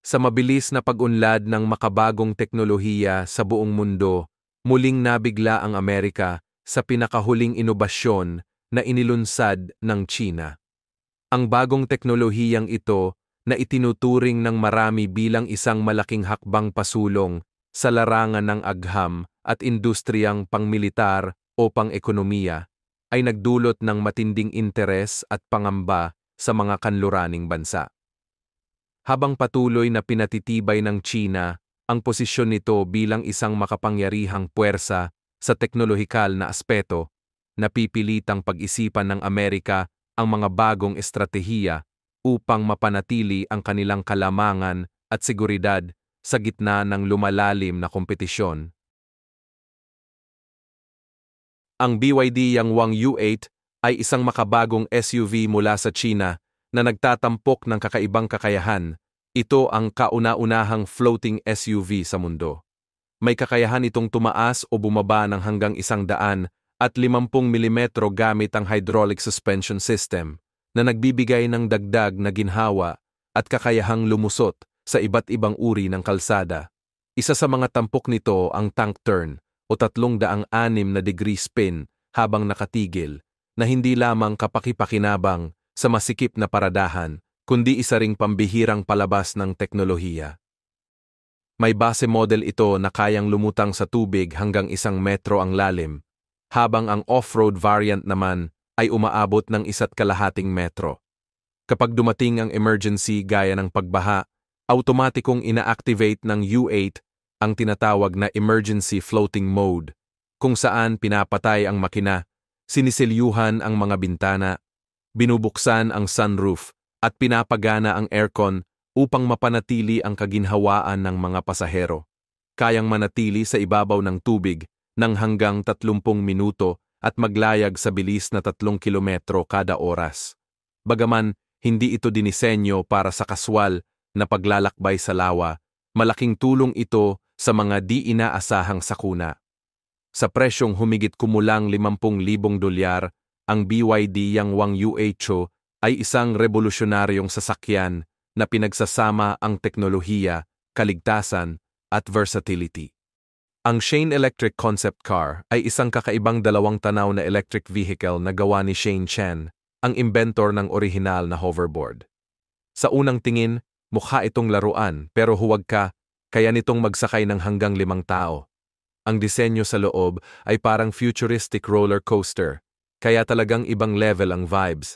Sa mabilis na pag-unlad ng makabagong teknolohiya sa buong mundo, muling nabigla ang Amerika sa pinakahuling inobasyon na inilunsad ng China. Ang bagong teknolohiyang ito na itinuturing ng marami bilang isang malaking hakbang pasulong sa larangan ng agham at industriyang pangmilitar o pang-ekonomiya ay nagdulot ng matinding interes at pangamba sa mga kanluraning bansa. Habang patuloy na pinatitibay ng China ang posisyon nito bilang isang makapangyarihang puwersa sa teknolohikal na aspeto, napipilitang pag-isipan ng Amerika ang mga bagong estratehiya upang mapanatili ang kanilang kalamangan at seguridad sa gitna ng lumalalim na kompetisyon. Ang BYD Yangwang U8 ay isang makabagong SUV mula sa China na nagtatampok ng kakaibang kakayahan. Ito ang kauna-unahang floating SUV sa mundo. May kakayahan itong tumaas o bumaba ng hanggang 150 milimetro gamit ang hydraulic suspension system na nagbibigay ng dagdag na ginhawa at kakayahang lumusot sa iba't ibang uri ng kalsada. Isa sa mga tampok nito ang tank turn o 306 na degree spin habang nakatigil na hindi lamang kapakipakinabang sa masikip na paradahan, kundi isa ring pambihirang palabas ng teknolohiya. May base model ito na kayang lumutang sa tubig hanggang 1 metro ang lalim, habang ang off-road variant naman ay umaabot ng 1.5 metro. Kapag dumating ang emergency gaya ng pagbaha, automatikong ina-activate ng U8 ang tinatawag na emergency floating mode, kung saan pinapatay ang makina, sinisilyuhan ang mga bintana, binubuksan ang sunroof, at pinapagana ang aircon upang mapanatili ang kaginhawaan ng mga pasahero. Kayang manatili sa ibabaw ng tubig ng hanggang 30 minuto at maglayag sa bilis na 3 kilometro kada oras. Bagaman hindi ito dinisenyo para sa kaswal na paglalakbay sa lawa, malaking tulong ito sa mga di inaasahang sakuna. Sa presyong humigit kumulang $50,000, ang BYD Yangwang U8 ay isang revolusyonaryong sasakyan na pinagsasama ang teknolohiya, kaligtasan, at versatility. Ang Shane Electric Concept Car ay isang kakaibang dalawang tanaw na electric vehicle na gawa ni Shane Chen, ang inventor ng orihinal na hoverboard. Sa unang tingin, mukha itong laruan pero huwag ka, kaya nitong magsakay ng hanggang 5 tao. Ang disenyo sa loob ay parang futuristic roller coaster, kaya talagang ibang level ang vibes.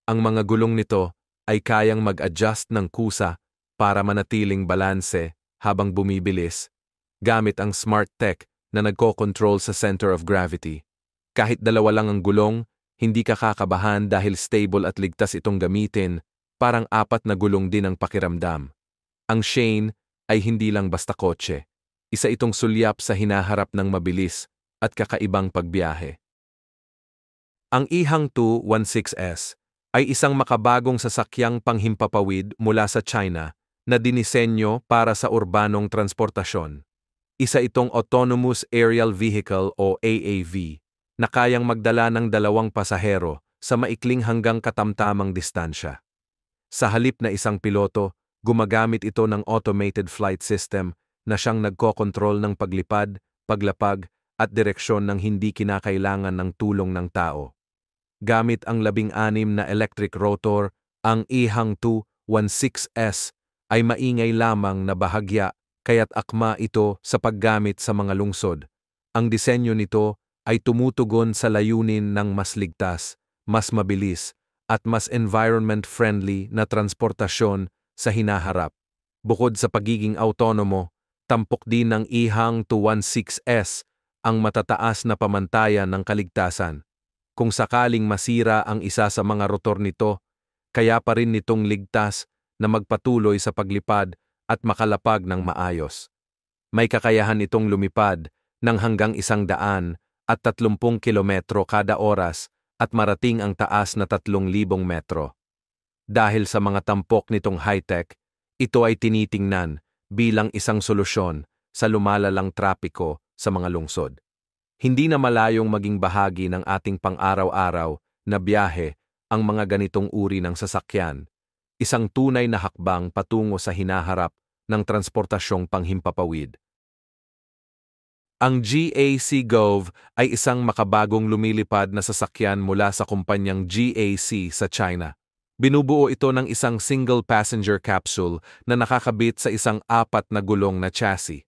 Ang mga gulong nito ay kayang mag-adjust ng kusa para manatiling balanse habang bumibilis, gamit ang smart tech na nagko-control sa center of gravity. Kahit dalawa lang ang gulong, hindi ka kakabahan dahil stable at ligtas itong gamitin, parang 4 na gulong din ang pakiramdam. Ang Shane ay hindi lang basta kotse. Isa itong sulyap sa hinaharap ng mabilis at kakaibang pagbiyahe. Ang Ihang 216S ay isang makabagong sasakyang panghimpapawid mula sa China na dinisenyo para sa urbanong transportasyon. Isa itong Autonomous Aerial Vehicle o AAV na kayang magdala ng 2 pasahero sa maikling hanggang katamtamang distansya. Sa halip na isang piloto, gumagamit ito ng automated flight system na siyang nagkokontrol ng paglipad, paglapag, at direksyon ng hindi kinakailangan ng tulong ng tao. Gamit ang 16 na electric rotor, ang Ihang 216S ay maingay lamang na bahagya kaya't akma ito sa paggamit sa mga lungsod. Ang disenyo nito ay tumutugon sa layunin ng mas ligtas, mas mabilis, at mas environment-friendly na transportasyon sa hinaharap. Bukod sa pagiging autonomo, tampok din ng Ihang 216S ang matataas na pamantayan ng kaligtasan. Kung sakaling masira ang isa sa mga rotor nito, kaya pa rin nitong ligtas na magpatuloy sa paglipad at makalapag ng maayos. May kakayahan itong lumipad ng hanggang 130 kilometro kada oras at marating ang taas na 3,000 metro. Dahil sa mga tampok nitong high-tech, ito ay tinitingnan bilang isang solusyon sa lumalalang trapiko sa mga lungsod. Hindi na malayong maging bahagi ng ating pang-araw-araw na biyahe ang mga ganitong uri ng sasakyan. isang tunay na hakbang patungo sa hinaharap ng transportasyong panghimpapawid. Ang GAC Gove ay isang makabagong lumilipad na sasakyan mula sa kumpanyang GAC sa China. Binubuo ito ng isang single-passenger capsule na nakakabit sa isang 4 na gulong na chassis.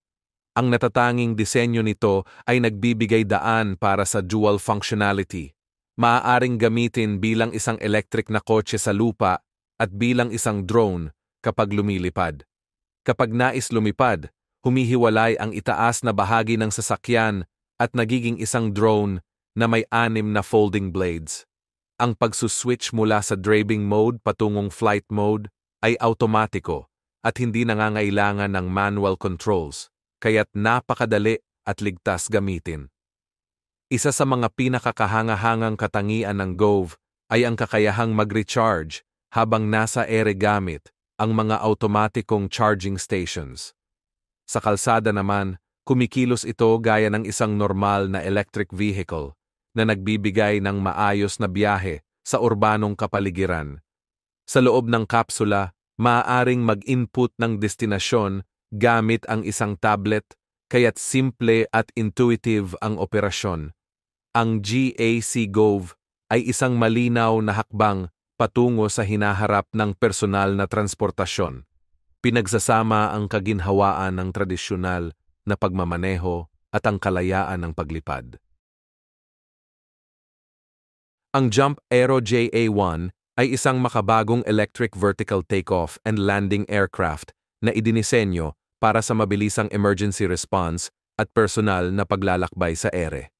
Ang natatanging disenyo nito ay nagbibigay daan para sa dual functionality. Maaaring gamitin bilang isang electric na kotse sa lupa at bilang isang drone kapag lumilipad. Kapag nais lumipad, humihiwalay ang itaas na bahagi ng sasakyan at nagiging isang drone na may 6 na folding blades. Ang pagsuswitch mula sa driving mode patungong flight mode ay automatiko at hindi nangangailangan ng manual controls, kaya't napakadali at ligtas gamitin. Isa sa mga pinakakahangahangang katangian ng Gove ay ang kakayahang mag-recharge habang nasa ere gamit ang mga automatikong charging stations. Sa kalsada naman, kumikilos ito gaya ng isang normal na electric vehicle na nagbibigay ng maayos na biyahe sa urbanong kapaligiran. Sa loob ng kapsula, maaaring mag-input ng destinasyon gamit ang isang tablet, kaya't simple at intuitive ang operasyon. Ang GAC Gove ay isang malinaw na hakbang patungo sa hinaharap ng personal na transportasyon. Pinagsasama ang kaginhawaan ng tradisyonal na pagmamaneho at ang kalayaan ng paglipad. Ang Jump Aero JA1 ay isang makabagong electric vertical takeoff and landing aircraft na idinisenyo para sa mabilisang emergency response at personal na paglalakbay sa ere.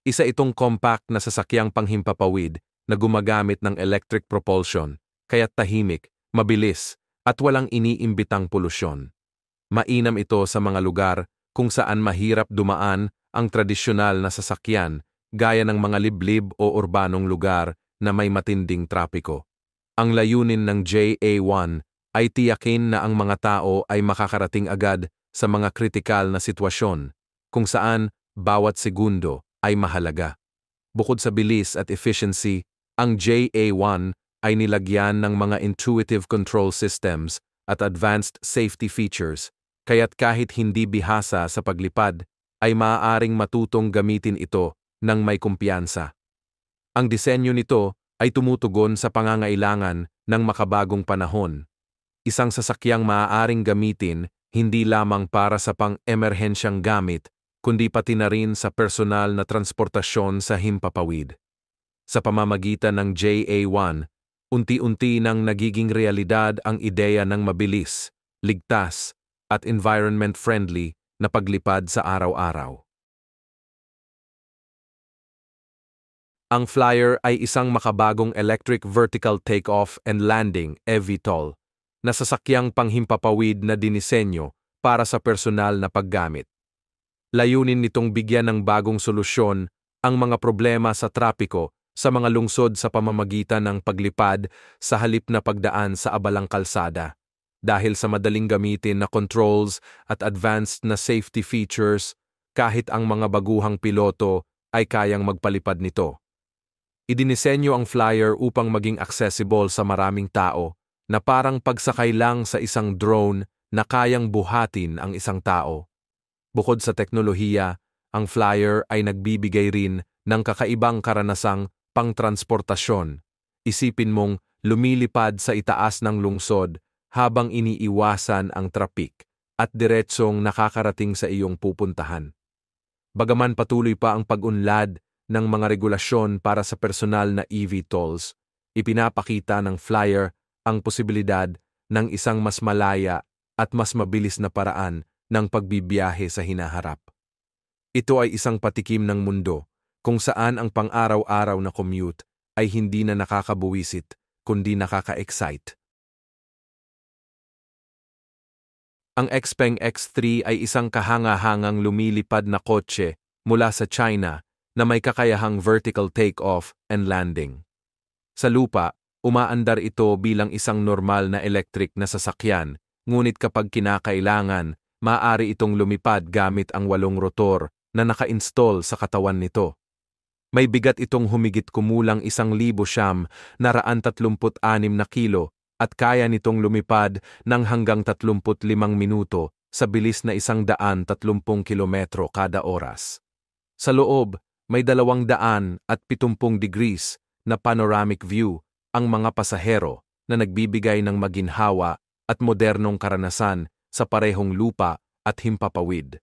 Isa itong compact na sasakyang panghimpapawid na gumagamit ng electric propulsion, kaya't tahimik, mabilis, at walang iniimbitang polusyon. Mainam ito sa mga lugar kung saan mahirap dumaan ang tradisyonal na sasakyan gaya ng mga liblib o urbanong lugar na may matinding trapiko. Ang layunin ng JA1 ay tiyakin na ang mga tao ay makakarating agad sa mga kritikal na sitwasyon, kung saan bawat segundo ay mahalaga. Bukod sa bilis at efficiency, ang JA1 ay nilagyan ng mga intuitive control systems at advanced safety features, kaya't kahit hindi bihasa sa paglipad, ay maaaring matutong gamitin ito ng may kumpiyansa. Ang disenyo nito ay tumutugon sa pangangailangan ng makabagong panahon. Isang sasakyang maaaring gamitin hindi lamang para sa pang-emerhensyang gamit, kundi pati na rin sa personal na transportasyon sa himpapawid. Sa pamamagitan ng JA1, unti-unti nang nagiging realidad ang ideya ng mabilis, ligtas, at environment-friendly na paglipad sa araw-araw. Ang Flyer ay isang makabagong electric vertical takeoff and landing (eVTOL) na sasakyang panghimpapawid na dinisenyo para sa personal na paggamit. Layunin nitong bigyan ng bagong solusyon ang mga problema sa trapiko sa mga lungsod sa pamamagitan ng paglipad sa halip na pagdaan sa abalang kalsada. Dahil sa madaling gamitin na controls at advanced na safety features, kahit ang mga baguhang piloto ay kayang magpalipad nito. Idinisenyo ang Flyer upang maging accessible sa maraming tao na parang pagsakay lang sa isang drone na kayang buhatin ang isang tao. Bukod sa teknolohiya, ang Flyer ay nagbibigay rin ng kakaibang karanasang pangtransportasyon. Isipin mong lumilipad sa itaas ng lungsod habang iniiwasan ang trapik at diretsong nakakarating sa iyong pupuntahan. Bagaman patuloy pa ang pag-unlad ng mga regulasyon para sa personal na eVTOLs, ipinapakita ng Flyer ang posibilidad ng isang mas malaya at mas mabilis na paraan ng pagbibiyahe sa hinaharap. Ito ay isang patikim ng mundo kung saan ang pang-araw-araw na commute ay hindi na nakakabuwisit kundi nakaka-excite. Ang Xpeng X3 ay isang kahanga-hangang lumilipad na kotse mula sa China na may kakayahang vertical takeoff and landing. Sa lupa, umaandar ito bilang isang normal na electric na sasakyan, ngunit kapag kinakailangan, maaari itong lumipad gamit ang 8 rotor na naka-install sa katawan nito. May bigat itong humigit kumulang 1,936 na kilo at kaya nitong lumipad ng hanggang 35 minuto sa bilis na 130 kilometro kada oras. Sa loob, may 270 degrees na panoramic view ang mga pasahero na nagbibigay ng maginhawa at modernong karanasan sa parehong lupa at himpapawid.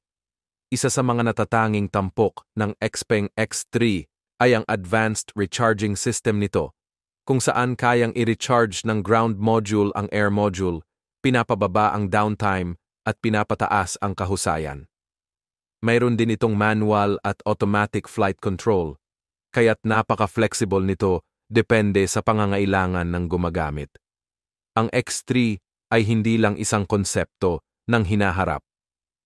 Isa sa mga natatanging tampok ng Xpeng X3 ay ang advanced recharging system nito, kung saan kayang i-recharge ng ground module ang air module, pinapababa ang downtime at pinapataas ang kahusayan. Mayroon din itong manual at automatic flight control, kaya't napaka-flexible nito depende sa pangangailangan ng gumagamit. Ang X3 ay hindi lang isang konsepto ng hinaharap.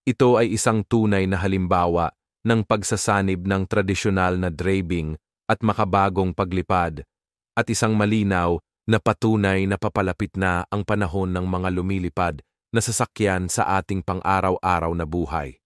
Ito ay isang tunay na halimbawa ng pagsasanib ng tradisyonal na driving at makabagong paglipad, at isang malinaw na patunay na papalapit na ang panahon ng mga lumilipad na sasakyan sa ating pang-araw-araw na buhay.